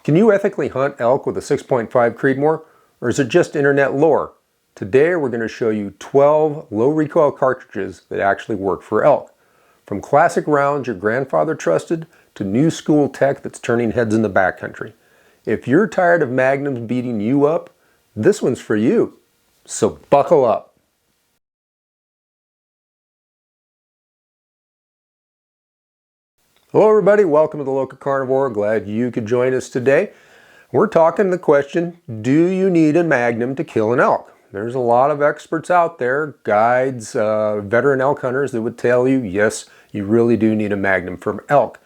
Can you ethically hunt elk with a 6.5 Creedmoor, or is it just internet lore? Today we're going to show you 12 low recoil cartridges that actually work for elk. From classic rounds your grandfather trusted to new school tech that's turning heads in the backcountry. If you're tired of Magnums beating you up, this one's for you. So buckle up. Hello everybody, welcome to the LocaCarnivore. Glad you could join us today. We're talking the question, do you need a Magnum to kill an elk? There's a lot of experts out there, guides, veteran elk hunters that would tell you, yes, you really do need a Magnum for elk.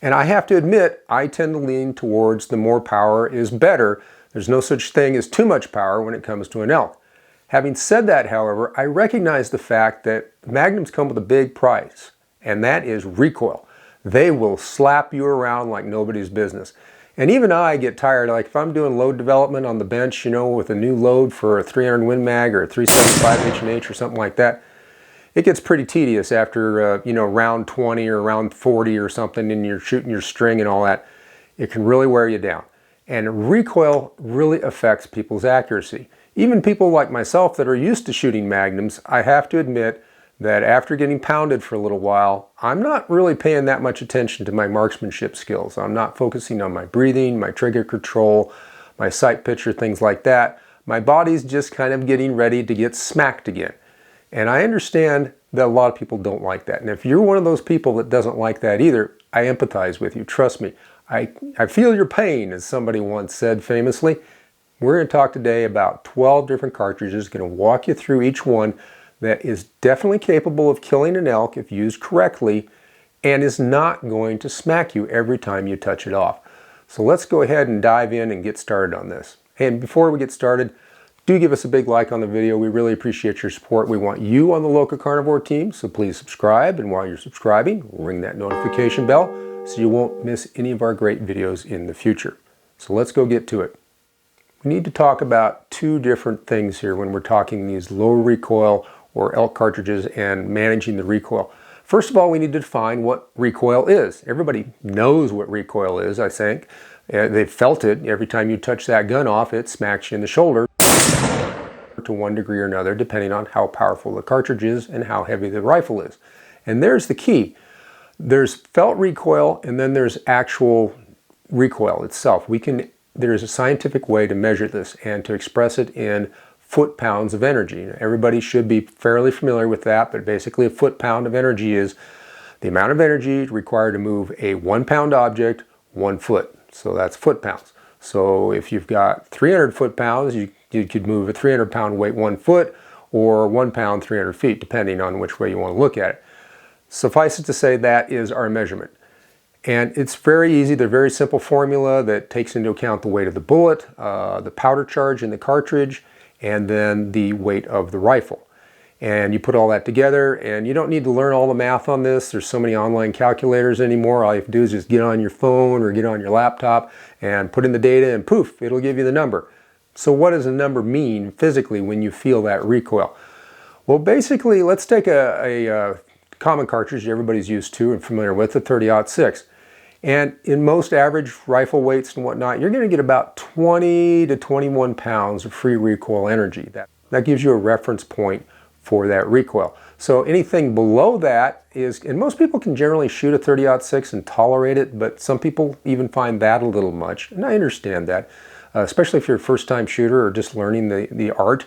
And I have to admit, I tend to lean towards the more power is better. There's no such thing as too much power when it comes to an elk. Having said that, however, I recognize the fact that Magnums come with a big price, and that is recoil. They will slap you around like nobody's business. And even I get tired, like if I'm doing load development on the bench, you know, with a new load for a 300 Win Mag or a 375 H&H or something like that, it gets pretty tedious after, you know, round 20 or round 40 or something, and you're shooting your string and all that. It can really wear you down. And recoil really affects people's accuracy. Even people like myself that are used to shooting Magnums, I have to admit that after getting pounded for a little while, I'm not really paying that much attention to my marksmanship skills. I'm not focusing on my breathing, my trigger control, my sight picture, things like that. My body's just kind of getting ready to get smacked again. And I understand that a lot of people don't like that. And if you're one of those people that doesn't like that either, I empathize with you. Trust me. I feel your pain, as somebody once said famously. We're going to talk today about 12 different cartridges. Going to walk you through each one that is definitely capable of killing an elk if used correctly and is not going to smack you every time you touch it off. So let's go ahead and dive in and get started on this. And before we get started, do give us a big like on the video. We really appreciate your support. We want you on the LocaCarnivore team, so please subscribe. And while you're subscribing, ring that notification bell so you won't miss any of our great videos in the future. So let's go get to it. We need to talk about two different things here when we're talking these low recoil or elk cartridges and managing the recoil. First of all, we need to define what recoil is. Everybody knows what recoil is, I think. They've felt it. Every time you touch that gun off, it smacks you in the shoulder to one degree or another, depending on how powerful the cartridge is and how heavy the rifle is. And there's the key. There's felt recoil, and then there's actual recoil itself. There's a scientific way to measure this and to express it in foot-pounds of energy. Everybody should be fairly familiar with that, but basically a foot-pound of energy is the amount of energy required to move a 1-pound object 1 foot. So that's foot-pounds. So if you've got 300 foot-pounds, you could move a 300-pound weight 1 foot, or 1 pound 300 feet, depending on which way you want to look at it. Suffice it to say, that is our measurement. And it's very easy. They're a very simple formula that takes into account the weight of the bullet, the powder charge in the cartridge, and then the weight of the rifle. And you put all that together, and you don't need to learn all the math on this. There's so many online calculators anymore. All you have to do is just get on your phone or get on your laptop and put in the data, and poof, it'll give you the number. So what does a number mean physically when you feel that recoil? Well, basically, let's take a common cartridge everybody's used to and familiar with, the 30-06. And in most average rifle weights and whatnot, you're going to get about 20 to 21 pounds of free recoil energy. That gives you a reference point for that recoil. So anything below that is, and most people can generally shoot a 30-06 and tolerate it, but some people even find that a little much, and I understand that, especially if you're a first-time shooter or just learning the art.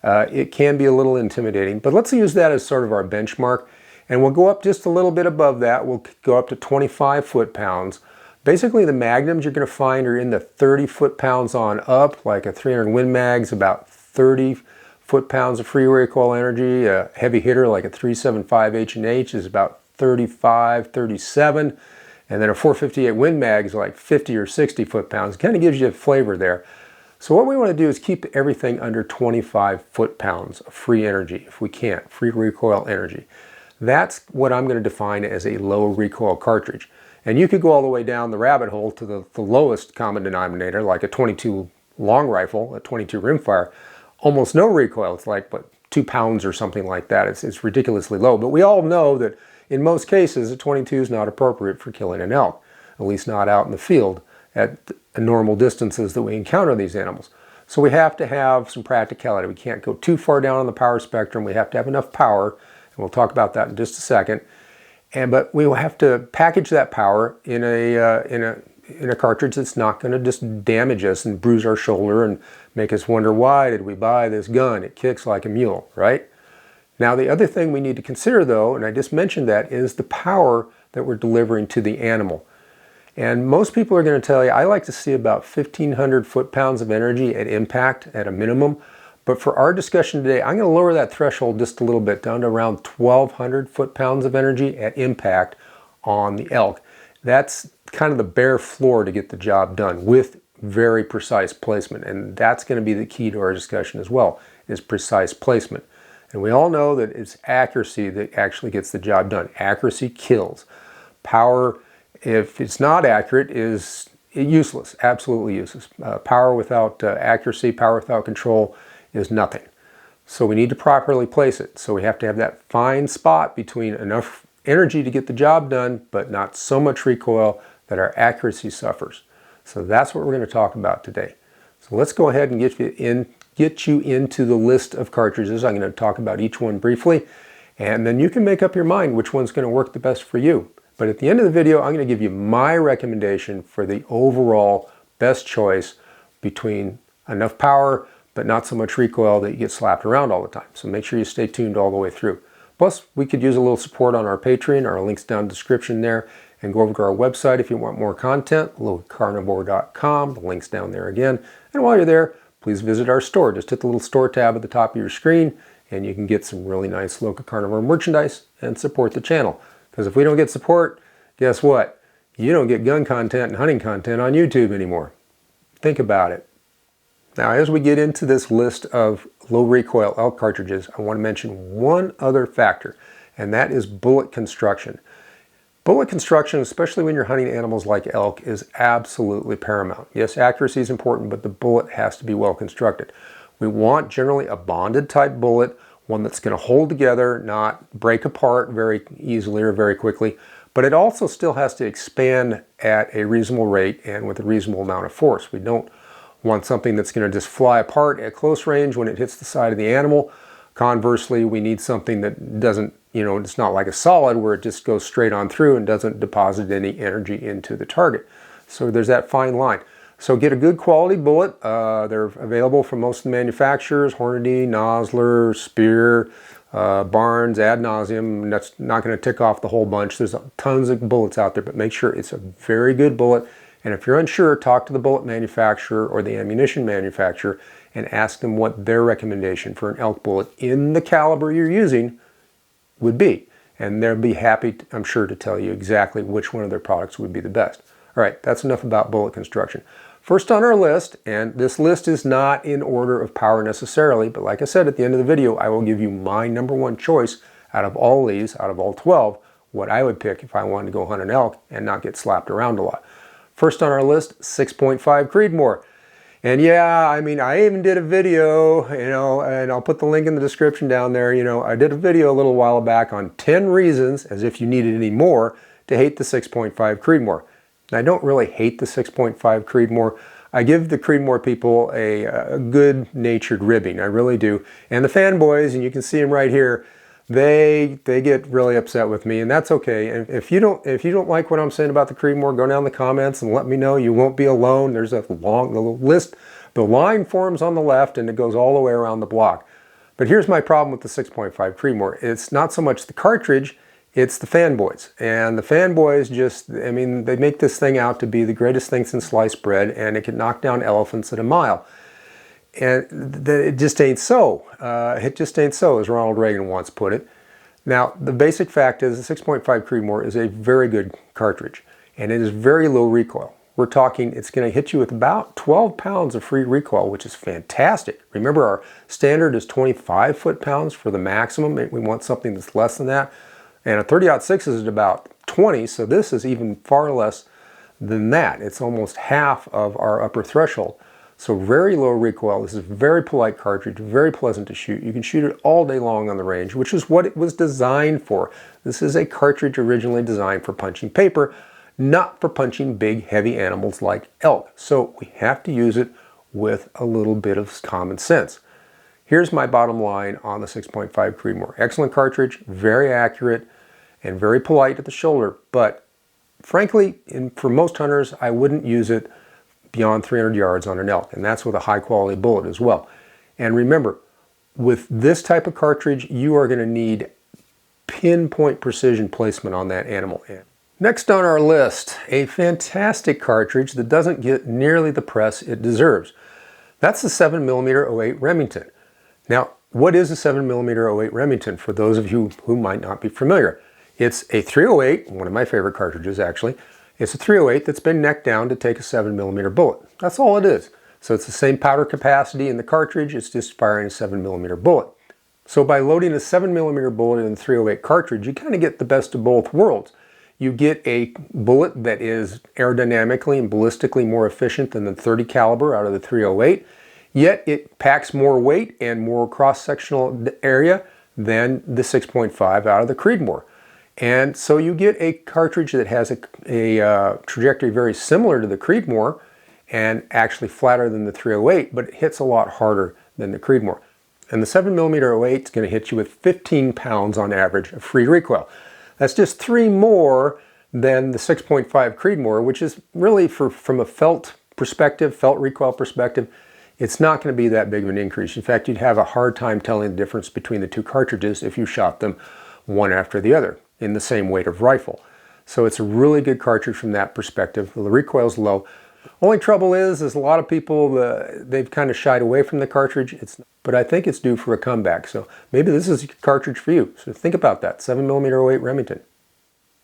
It can be a little intimidating, but let's use that as sort of our benchmark. And we'll go up just a little bit above that. We'll go up to 25 foot-pounds. Basically, the Magnums you're going to find are in the 30 foot-pounds on up, like a 300 Win Mag's about 30 foot-pounds of free recoil energy. A heavy hitter like a 375 H&H is about 35, 37. And then a 458 Win Mag is like 50 or 60 foot-pounds. It kind of gives you a flavor there. So what we want to do is keep everything under 25 foot-pounds of free energy, if we can, free recoil energy. That's what I'm going to define as a low recoil cartridge. And you could go all the way down the rabbit hole to the lowest common denominator, like a 22 long rifle, a 22 rimfire. Almost no recoil. It's like, what, 2 pounds or something like that. It's ridiculously low. But we all know that in most cases, a 22 is not appropriate for killing an elk, at least not out in the field. at normal distances that we encounter these animals. So we have to have some practicality. We can't go too far down on the power spectrum. We have to have enough power, and we'll talk about that in just a second. But we will have to package that power in a cartridge that's not going to just damage us and bruise our shoulder and make us wonder, why did we buy this gun? It kicks like a mule, right? Now, the other thing we need to consider, though, and I just mentioned that, is the power that we're delivering to the animal. And most people are going to tell you, I like to see about 1,500 foot-pounds of energy at impact at a minimum. But for our discussion today, I'm going to lower that threshold just a little bit, down to around 1,200 foot-pounds of energy at impact on the elk. That's kind of the bare floor to get the job done with very precise placement. And that's going to be the key to our discussion as well, is precise placement. And we all know that it's accuracy that actually gets the job done. Accuracy kills. Power, if it's not accurate, is useless, absolutely useless. Power without accuracy, power without control is nothing. So we need to properly place it. So we have to have that fine spot between enough energy to get the job done, but not so much recoil that our accuracy suffers. So that's what we're going to talk about today. So let's go ahead and get you into the list of cartridges. I'm going to talk about each one briefly, and then you can make up your mind which one's going to work the best for you. But at the end of the video, I'm going to give you my recommendation for the overall best choice between enough power but not so much recoil that you get slapped around all the time. So make sure you stay tuned all the way through. Plus, we could use a little support on our Patreon. Our link's down in the description there. And go over to our website if you want more content, LocaCarnivore.com. The link's down there again. And while you're there, please visit our store. Just hit the little store tab at the top of your screen, and you can get some really nice LocaCarnivore merchandise and support the channel. Because if we don't get support, guess what? You don't get gun content and hunting content on YouTube anymore. Think about it. Now, as we get into this list of low recoil elk cartridges, I want to mention one other factor, and that is bullet construction. Bullet construction, especially when you're hunting animals like elk, is absolutely paramount. Yes, accuracy is important, but the bullet has to be well constructed. We want generally a bonded type bullet, one that's going to hold together, not break apart very easily or very quickly, but it also still has to expand at a reasonable rate and with a reasonable amount of force. We don't want something that's going to just fly apart at close range when it hits the side of the animal. Conversely, we need something that doesn't, it's not like a solid where it just goes straight on through and doesn't deposit any energy into the target. So there's that fine line. So get a good quality bullet. They're available from most of the manufacturers: Hornady, Nosler, Spear, Barnes, ad nauseum. That's not going to tick off the whole bunch. There's tons of bullets out there, but make sure it's a very good bullet. And if you're unsure, talk to the bullet manufacturer or the ammunition manufacturer and ask them what their recommendation for an elk bullet in the caliber you're using would be. And they'll be happy, I'm sure, to tell you exactly which one of their products would be the best. All right, that's enough about bullet construction. First on our list, and this list is not in order of power necessarily, but like I said at the end of the video, I will give you my number one choice out of all these, out of all 12, what I would pick if I wanted to go hunt an elk and not get slapped around a lot. First on our list, 6.5 Creedmoor. And yeah, I even did a video, and I'll put the link in the description down there. I did a video a little while back on 10 reasons, as if you needed any more, to hate the 6.5 Creedmoor. And I don't really hate the 6.5 Creedmoor. I give the Creedmoor people a good-natured ribbing. I really do. And the fanboys, and you can see them right here, they get really upset with me, and that's okay. And if you don't like what I'm saying about the Creedmoor, go down in the comments and let me know. You won't be alone. There's a long list. The line forms on the left, and it goes all the way around the block. But here's my problem with the 6.5 Creedmoor. It's not so much the cartridge, it's the fanboys. And the fanboys they make this thing out to be the greatest thing since sliced bread, and it can knock down elephants at a mile. And it just ain't so. It just ain't so, as Ronald Reagan once put it. Now, the basic fact is the 6.5 Creedmoor is a very good cartridge, and it is very low recoil. We're talking, it's going to hit you with about 12 pounds of free recoil, which is fantastic. Remember, our standard is 25 foot-pounds for the maximum. We want something that's less than that. And a 30-06 is at about 20, so this is even far less than that. It's almost half of our upper threshold. So very low recoil. This is a very polite cartridge, very pleasant to shoot. You can shoot it all day long on the range, which is what it was designed for. This is a cartridge originally designed for punching paper, not for punching big, heavy animals like elk. So we have to use it with a little bit of common sense. Here's my bottom line on the 6.5 Creedmoor. Excellent cartridge, very accurate, and very polite at the shoulder, but frankly, for most hunters, I wouldn't use it beyond 300 yards on an elk, and that's with a high quality bullet as well. And remember, with this type of cartridge, you are going to need pinpoint precision placement on that animal. Next on our list, a fantastic cartridge that doesn't get nearly the press it deserves. That's the 7mm 08 Remington. Now, what is a 7mm 08 Remington for those of you who might not be familiar? It's a 308, one of my favorite cartridges actually. It's a 308 that's been necked down to take a 7mm bullet. That's all it is. So it's the same powder capacity in the cartridge, it's just firing a 7mm bullet. So by loading a 7mm bullet in the 308 cartridge, you kind of get the best of both worlds. You get a bullet that is aerodynamically and ballistically more efficient than the 30 caliber out of the 308, yet it packs more weight and more cross-sectional area than the 6.5 out of the Creedmoor. And so you get a cartridge that has a trajectory very similar to the Creedmoor and actually flatter than the 308, but it hits a lot harder than the Creedmoor. And the 7mm 08 is going to hit you with 15 pounds on average of free recoil. That's just 3 more than the 6.5 Creedmoor, which is really, from a felt perspective, felt recoil perspective, it's not going to be that big of an increase. In fact, you'd have a hard time telling the difference between the two cartridges if you shot them one after the other in the same weight of rifle. So it's a really good cartridge from that perspective. The recoil's low. Only trouble is a lot of people, they've kind of shied away from the cartridge, but I think it's due for a comeback. So maybe this is a cartridge for you. So think about that, 7mm 08 Remington.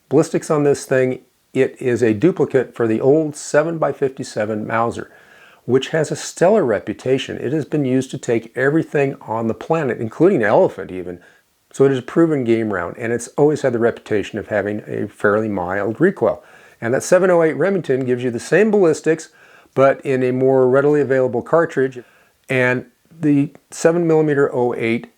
Ballistics on this thing, it is a duplicate for the old 7x57 Mauser, which has a stellar reputation. It has been used to take everything on the planet, including elephant even. So it is a proven game round, and it's always had the reputation of having a fairly mild recoil. And that 708 Remington gives you the same ballistics, but in a more readily available cartridge. And the 7mm 08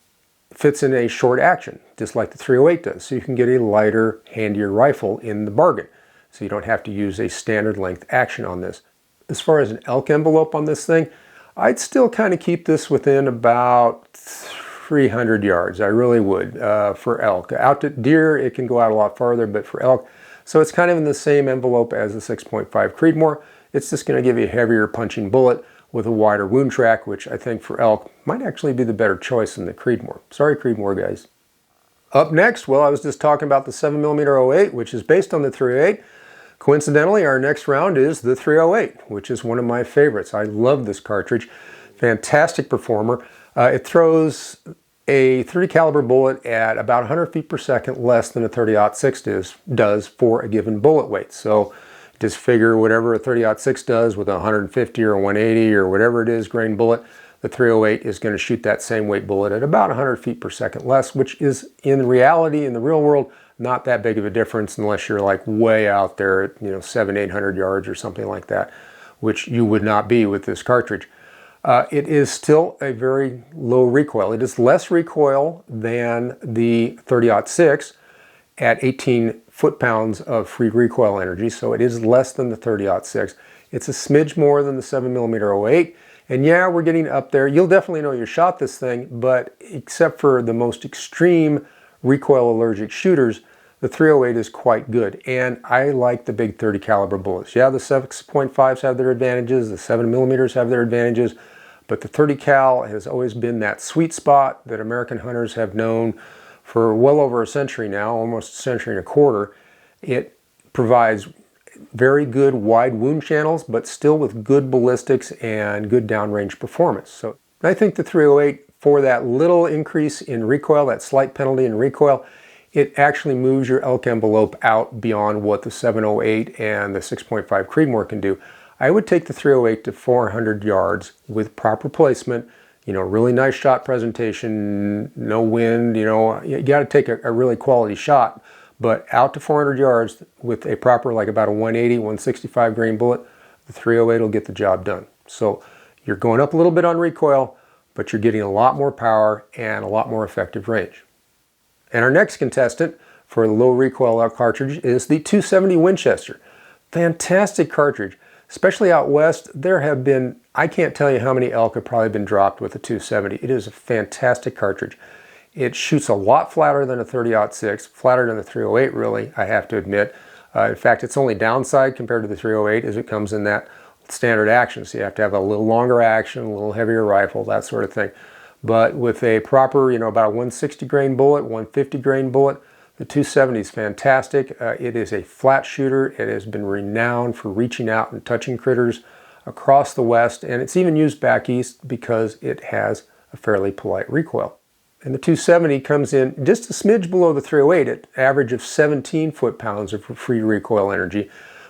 fits in a short action, just like the 308 does. So you can get a lighter, handier rifle in the bargain. So you don't have to use a standard length action on this. As far as an elk envelope on this thing, I'd still kind of keep this within about 300 yards. I really would for elk. Out to deer, it can go out a lot farther, but for elk, so it's kind of in the same envelope as the 6.5 Creedmoor. It's just going to give you a heavier punching bullet with a wider wound track, which I think for elk might actually be the better choice than the Creedmoor. Sorry, Creedmoor guys. Up next, well, I was just talking about the 7mm 08, which is based on the 308. Coincidentally, our next round is the 308, which is one of my favorites. I love this cartridge. Fantastic performer. It throws a 30 caliber bullet at about 100 feet per second less than a 30-06 does for a given bullet weight. So just figure whatever a 30-06 does with a 150 or 180 or whatever it is grain bullet, the 308 is going to shoot that same weight bullet at about 100 feet per second less, which is in reality, in the real world, not that big of a difference unless you're like way out there at 700-800 yards or something like that, which you would not be with this cartridge. It is still a very low recoil. It is less recoil than the 30-06 at 18 foot-pounds of free recoil energy, so it is less than the 30-06. It's a smidge more than the 7mm 08, and yeah, we're getting up there. You'll definitely know you shot this thing, but except for the most extreme recoil allergic shooters, the 308 is quite good, and I like the big 30 caliber bullets. Yeah, the 6.5s have their advantages, the 7mm have their advantages, but the 30 cal has always been that sweet spot that American hunters have known for well over a century now, almost a century and a quarter. It provides very good wide wound channels, but still with good ballistics and good downrange performance. So I think the 308, for that little increase in recoil, that slight penalty in recoil, it actually moves your elk envelope out beyond what the 708 and the 6.5 Creedmoor can do. I would take the 308 to 400 yards with proper placement, really nice shot presentation, no wind, you got to take a really quality shot, but out to 400 yards with a proper, like about a 180, 165 grain bullet, the 308 will get the job done. So you're going up a little bit on recoil, but you're getting a lot more power and a lot more effective range. And our next contestant for the low recoil elk cartridge is the 270 Winchester. Fantastic cartridge. Especially out west, there have been, I can't tell you how many elk have probably been dropped with a 270. It is a fantastic cartridge. It shoots a lot flatter than a 30-06, flatter than the 308 really, I have to admit. In fact, its only downside compared to the 308 is it comes in that standard action, so you have to have a little longer action, a little heavier rifle, that sort of thing. But with a proper, about a 160 grain bullet, 150 grain bullet, the 270 is fantastic. It is a flat shooter. It has been renowned for reaching out and touching critters across the west, and it's even used back east because it has a fairly polite recoil. And the 270 comes in just a smidge below the 308 at average of 17 foot-pounds of free recoil energy,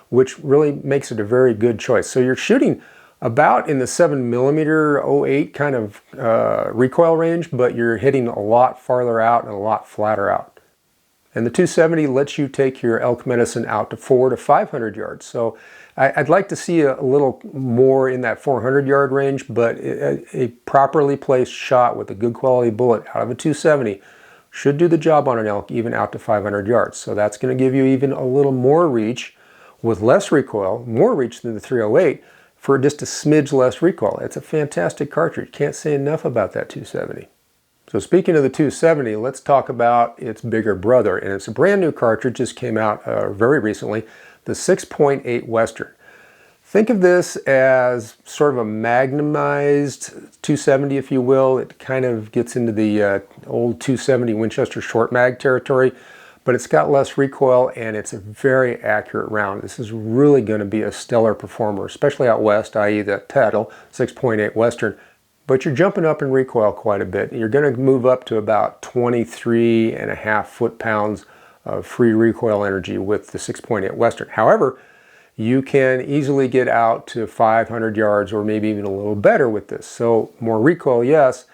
which really makes it a very good choice. So you're shooting about in the 7mm 08 kind of recoil range, but you're hitting a lot farther out and a lot flatter out. And the 270 lets you take your elk medicine out to 400 to 500 yards. So I'd like to see a little more in that 400 yard range, but a properly placed shot with a good quality bullet out of a 270 should do the job on an elk even out to 500 yards. So that's going to give you even a little more reach with less recoil, more reach than the 308 for just a smidge less recoil. It's a fantastic cartridge. Can't say enough about that 270. So speaking of the 270, let's talk about its bigger brother, and it's a brand new cartridge. Just came out very recently, the 6.8 Western. Think of this as sort of a magnumized 270, if you will. It kind of gets into the old 270 Winchester short mag territory, but it's got less recoil and it's a very accurate round. This is really going to be a stellar performer, especially out west, i.e. the title 6.8 Western. But you're jumping up in recoil quite a bit. You're going to move up to about 23.5 foot-pounds of free recoil energy with the 6.8 Western. However, you can easily get out to 500 yards or maybe even a little better with this. So more recoil, yes,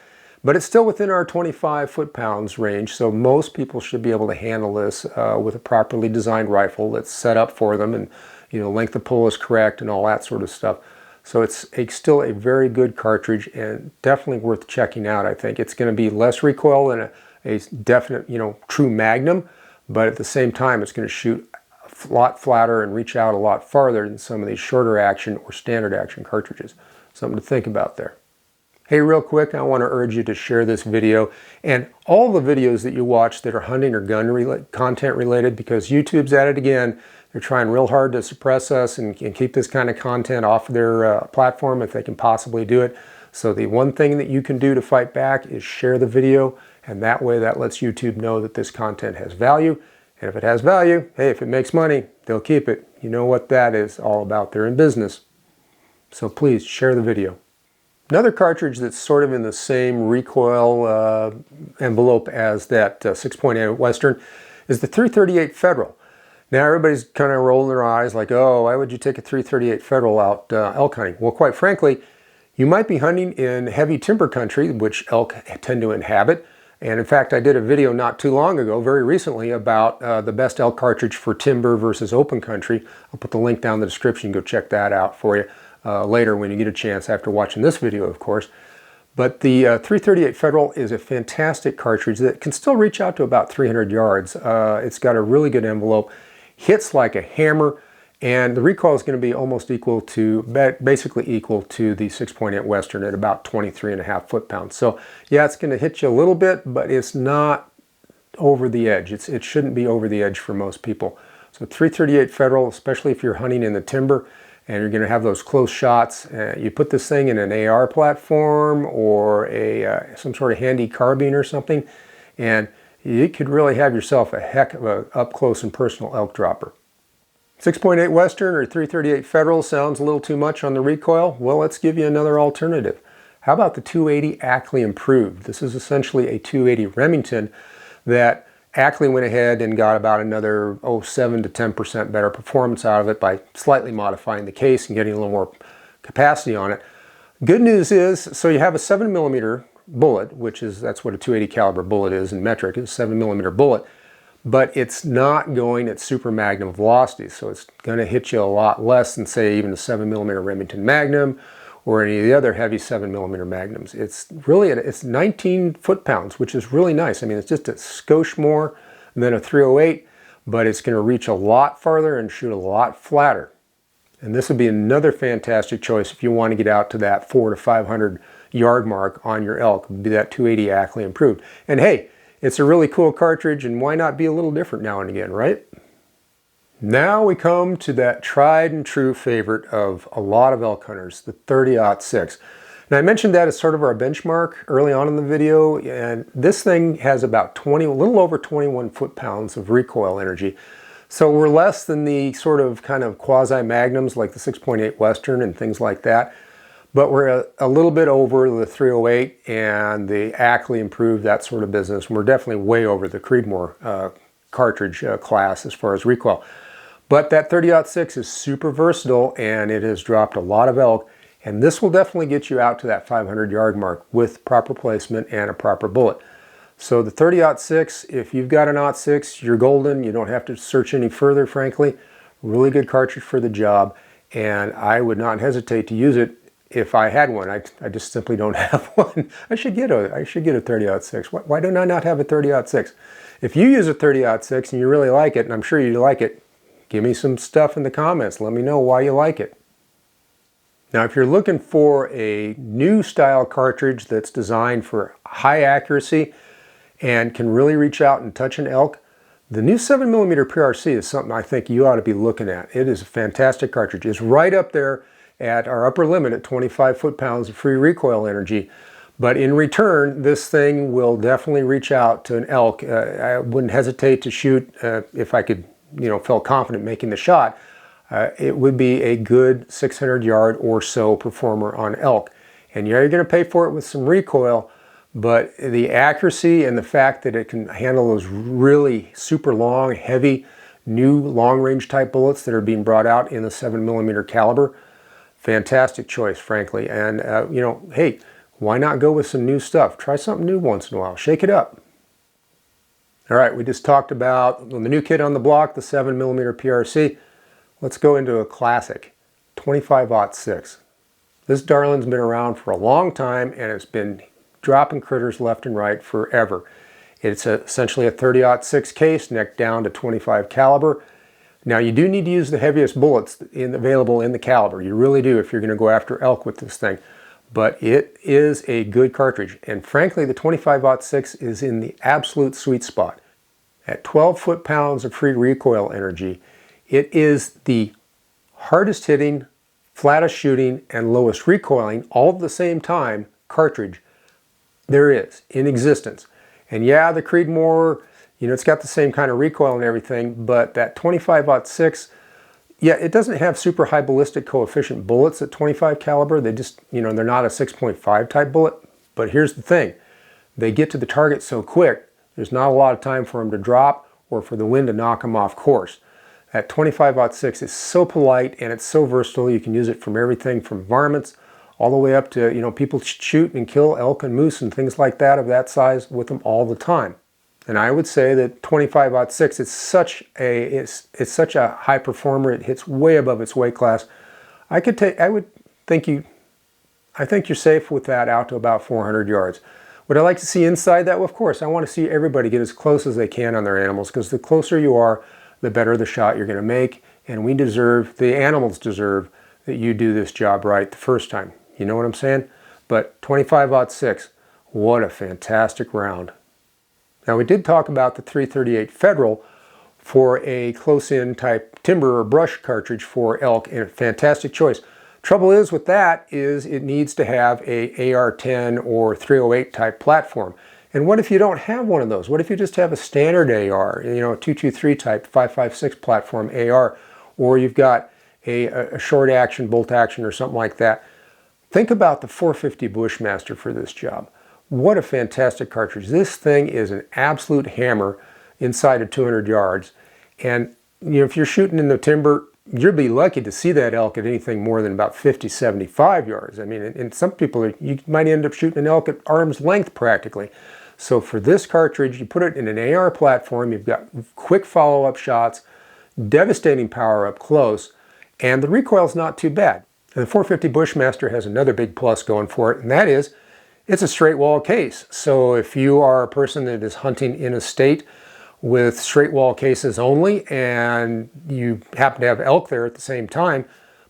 but it's still within our 25 foot-pounds range. So most people should be able to handle this with a properly designed rifle that's set up for them, and length of pull is correct and all that sort of stuff. So it's still a very good cartridge and definitely worth checking out, I think. It's going to be less recoil than a definite, true Magnum, but at the same time, it's going to shoot a lot flatter and reach out a lot farther than some of these shorter action or standard action cartridges. Something to think about there. Hey, real quick, I want to urge you to share this video and all the videos that you watch that are hunting or gun content related, because YouTube's at it again. They're trying real hard to suppress us and keep this kind of content off their platform if they can possibly do it. So the one thing that you can do to fight back is share the video, and that way that lets YouTube know that this content has value. And if it has value, hey, if it makes money, they'll keep it. You know what that is all about. They're in business. So please share the video. Another cartridge that's sort of in the same recoil envelope as that 6.8 Western is the 338 Federal. Now everybody's kind of rolling their eyes like, oh, why would you take a 338 Federal out elk hunting? Well, quite frankly, you might be hunting in heavy timber country, which elk tend to inhabit. And in fact, I did a video not too long ago, very recently, about the best elk cartridge for timber versus open country. I'll put the link down in the description. Go check that out for you later when you get a chance after watching this video, of course. But the 338 Federal is a fantastic cartridge that can still reach out to about 300 yards. It's got a really good envelope. Hits like a hammer, and the recoil is going to be almost equal to, basically equal to the 6.8 Western at about 23.5 foot-pounds. So yeah, it's going to hit you a little bit, but it's not over the edge. It shouldn't be over the edge for most people. So 338 Federal, especially if you're hunting in the timber and you're going to have those close shots, you put this thing in an AR platform or some sort of handy carbine or something, and you could really have yourself a heck of a up-close and personal elk dropper. 6.8 Western or 338 Federal sounds a little too much on the recoil. Well, let's give you another alternative. How about the 280 Ackley Improved? This is essentially a 280 Remington that Ackley went ahead and got about another 7 to 10% better performance out of it by slightly modifying the case and getting a little more capacity on it. Good news is, so you have a 7mm bullet, that's what a 280 caliber bullet is in metric, it's a 7mm bullet, but it's not going at super magnum velocities, so it's going to hit you a lot less than, say, even a 7mm Remington Magnum or any of the other heavy 7mm Magnums. It's really, it's 19 foot-pounds, which is really nice. I mean, it's just a skosh more than a 308, but it's going to reach a lot farther and shoot a lot flatter. And this would be another fantastic choice if you want to get out to that 400 to 500 yard mark on your elk. It would be that 280 Ackley improved. And hey, it's a really cool cartridge, and why not be a little different now and again, right? Now we come to that tried and true favorite of a lot of elk hunters, the 30-06. Now I mentioned that as sort of our benchmark early on in the video, and this thing has about a little over 21 foot-pounds of recoil energy. So we're less than the sort of kind of quasi-magnums like the 6.8 Western and things like that, but we're a little bit over the 308 and the Ackley improved, that sort of business. We're definitely way over the Creedmoor cartridge class as far as recoil. But that 30-06 is super versatile, and it has dropped a lot of elk, and this will definitely get you out to that 500 yard mark with proper placement and a proper bullet. So the 30-06, if you've got an 06, you're golden. You don't have to search any further, frankly. Really good cartridge for the job, and I would not hesitate to use it if I had one. I just simply don't have one. I should get a 30-06. Why don't I not have a 30-06? If you use a 30-06 and you really like it, and I'm sure you like it, give me some stuff in the comments. Let me know why you like it. Now, if you're looking for a new style cartridge that's designed for high accuracy and can really reach out and touch an elk, the new 7mm PRC is something I think you ought to be looking at. It is a fantastic cartridge. It's right up there at our upper limit at 25 foot-pounds of free recoil energy. But in return, this thing will definitely reach out to an elk. I wouldn't hesitate to shoot if I could, felt confident making the shot. It would be a good 600 yard or so performer on elk. And yeah, you're going to pay for it with some recoil, but the accuracy and the fact that it can handle those really super long, heavy, new long-range type bullets that are being brought out in the 7mm caliber, fantastic choice, frankly. And, hey, why not go with some new stuff? Try something new once in a while. Shake it up. All right, we just talked about the new kid on the block, the 7mm PRC. Let's go into a classic, 25-06. This darling's been around for a long time, and it's been dropping critters left and right forever. It's essentially a 30-06 case, neck down to 25 caliber. Now, you do need to use the heaviest bullets available in the caliber. You really do if you're going to go after elk with this thing. But it is a good cartridge. And frankly, the 25-06 is in the absolute sweet spot. At 12 foot-pounds of free recoil energy, it is the hardest hitting, flattest shooting, and lowest recoiling, all at the same time, cartridge there is in existence. And yeah, the Creedmoor, it's got the same kind of recoil and everything, but that 25-06, yeah, it doesn't have super high ballistic coefficient bullets at 25 caliber. They just, they're not a 6.5 type bullet. But here's the thing. They get to the target so quick, there's not a lot of time for them to drop or for the wind to knock them off course. That 25-06 is so polite and it's so versatile. You can use it from everything from varmints all the way up to, people shoot and kill elk and moose and things like that of that size with them all the time. And I would say that 25-06 is such a high performer. It hits way above its weight class. I think you're safe with that out to about 400 yards. Would I like to see inside that? Well, of course, I want to see everybody get as close as they can on their animals, because the closer you are, the better the shot you're going to make. And the animals deserve that you do this job right the first time. You know what I'm saying? But 25-06, what a fantastic round. Now, we did talk about the 338 Federal for a close-in type timber or brush cartridge for elk, and a fantastic choice. Trouble is with that is it needs to have a AR-10 or 308 type platform. And what if you don't have one of those? What if you just have a standard AR, a 223 type 5.56 platform AR, or you've got a short action, bolt action, or something like that? Think about the 450 Bushmaster for this job. What a fantastic cartridge. This thing is an absolute hammer inside of 200 yards. And if you're shooting in the timber, you'll be lucky to see that elk at anything more than about 50, 75 yards. I mean, and some people, you might end up shooting an elk at arm's length practically. So for this cartridge, you put it in an AR platform, you've got quick follow-up shots, devastating power up close, and the recoil's not too bad. And the 450 Bushmaster has another big plus going for it, and that is it's a straight wall case. So if you are a person that is hunting in a state with straight wall cases only, and you happen to have elk there at the same time,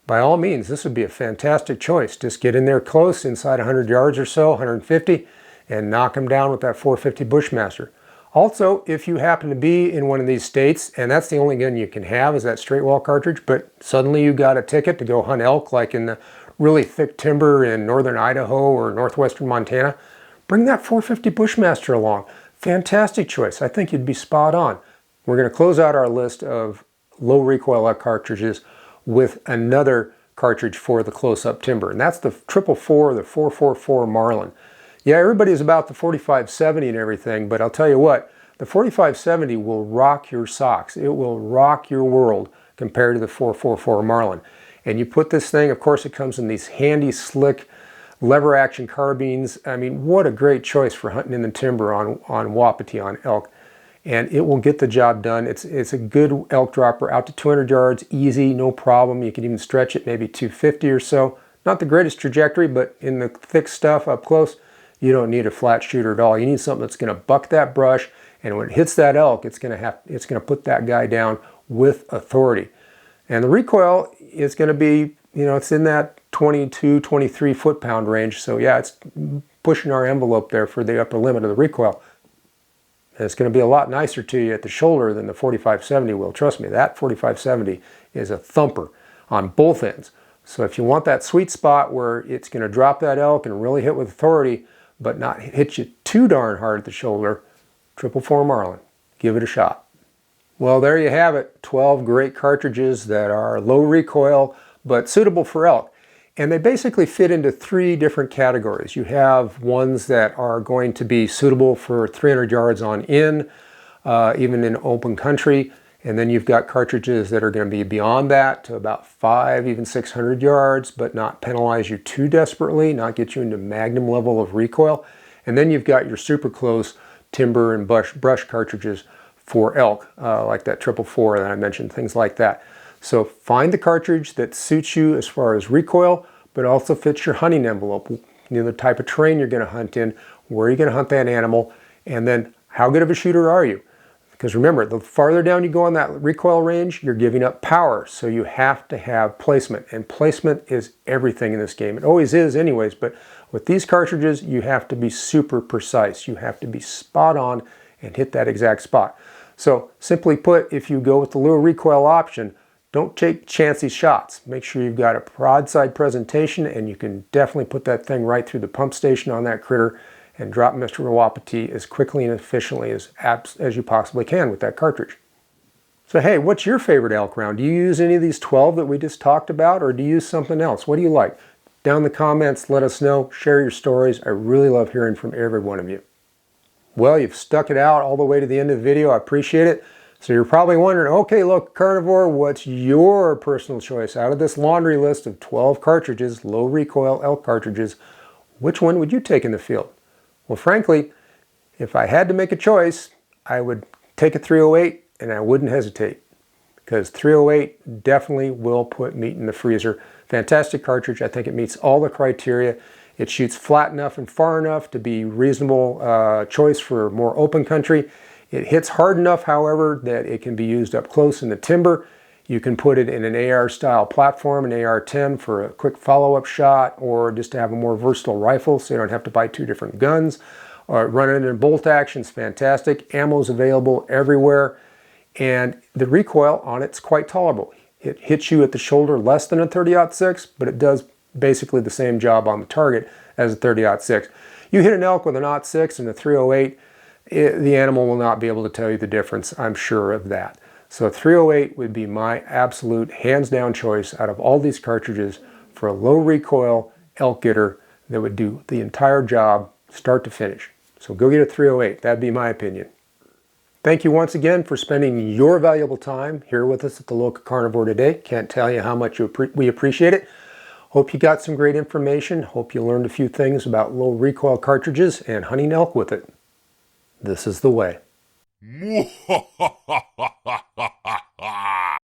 by all means, this would be a fantastic choice. Just get in there close, inside 100 yards or so, 150, and knock them down with that 450 Bushmaster. Also, if you happen to be in one of these states, and that's the only gun you can have is that straight wall cartridge, but suddenly you got a ticket to go hunt elk like in the really thick timber in northern Idaho or northwestern Montana, bring that 450 Bushmaster along. Fantastic choice. I think you'd be spot on. We're going to close out our list of low recoil elk cartridges with another cartridge for the close-up timber, and that's the 444, the 444 Marlin. Yeah, everybody's about the 4570 and everything, but I'll tell you what, the 4570 will rock your socks. It will rock your world compared to the 444 Marlin. And you put this thing, of course it comes in these handy, slick, lever action carbines. I mean, what a great choice for hunting in the timber on wapiti, on elk. And it will get the job done. It's a good elk dropper out to 200 yards, easy, no problem. You can even stretch it maybe 250 or so. Not the greatest trajectory, but in the thick stuff up close, you don't need a flat shooter at all. You need something that's going to buck that brush, and when it hits that elk, it's going to put that guy down with authority. And the recoil is going to be, it's in that 22, 23 foot-pound range. So yeah, it's pushing our envelope there for the upper limit of the recoil. And it's going to be a lot nicer to you at the shoulder than the 4570 will. Trust me, that 4570 is a thumper on both ends. So if you want that sweet spot where it's going to drop that elk and really hit with authority, but not hit you too darn hard at the shoulder, 444 Marlin. Give it a shot. Well, there you have it. 12 great cartridges that are low recoil, but suitable for elk. And they basically fit into 3 different categories. You have ones that are going to be suitable for 300 yards on in, even in open country. And then you've got cartridges that are going to be beyond that to about 5, even 600 yards, but not penalize you too desperately, not get you into Magnum level of recoil. And then you've got your super close timber and brush cartridges for elk, like that 444 that I mentioned, things like that. So find the cartridge that suits you as far as recoil, but also fits your hunting envelope. The type of terrain you're going to hunt in, where you're going to hunt that animal, and then how good of a shooter are you? Because remember, the farther down you go on that recoil range, you're giving up power. So you have to have placement. And placement is everything in this game. It always is anyways, but with these cartridges, you have to be super precise. You have to be spot on and hit that exact spot. So simply put, if you go with the low recoil option, don't take chancy shots. Make sure you've got a broadside presentation, and you can definitely put that thing right through the pump station on that critter and drop Mr. Wapiti as quickly and efficiently as you possibly can with that cartridge. So hey, what's your favorite elk round? Do you use any of these 12 that we just talked about, or do you use something else? What do you like? Down in the comments, let us know. Share your stories. I really love hearing from every one of you. Well, you've stuck it out all the way to the end of the video. I appreciate it. So you're probably wondering, okay, LocaCarnivore, what's your personal choice out of this laundry list of 12 cartridges, low recoil elk cartridges? Which one would you take in the field? Well, frankly, if I had to make a choice, I would take a 308, and I wouldn't hesitate, because 308 definitely will put meat in the freezer. Fantastic cartridge. I think it meets all the criteria. It shoots flat enough and far enough to be reasonable choice for more open country. It hits hard enough, however, that it can be used up close in the timber. You can put it in an AR style platform, an AR-10 for a quick follow-up shot, or just to have a more versatile rifle so you don't have to buy 2 different guns. Run it in bolt action is fantastic. Ammo's available everywhere, and the recoil on it's quite tolerable. It hits you at the shoulder less than a 30-06, but it does basically the same job on the target as a 30-06. You hit an elk with an 06 and a 308, the animal will not be able to tell you the difference. I'm sure of that. So 308 would be my absolute hands-down choice out of all these cartridges for a low recoil elk getter that would do the entire job start to finish. So go get a 308. That'd be my opinion. Thank you once again for spending your valuable time here with us at the LocaCarnivore today. Can't tell you how much we appreciate it. Hope you got some great information. Hope you learned a few things about low recoil cartridges and hunting elk with it. This is the way.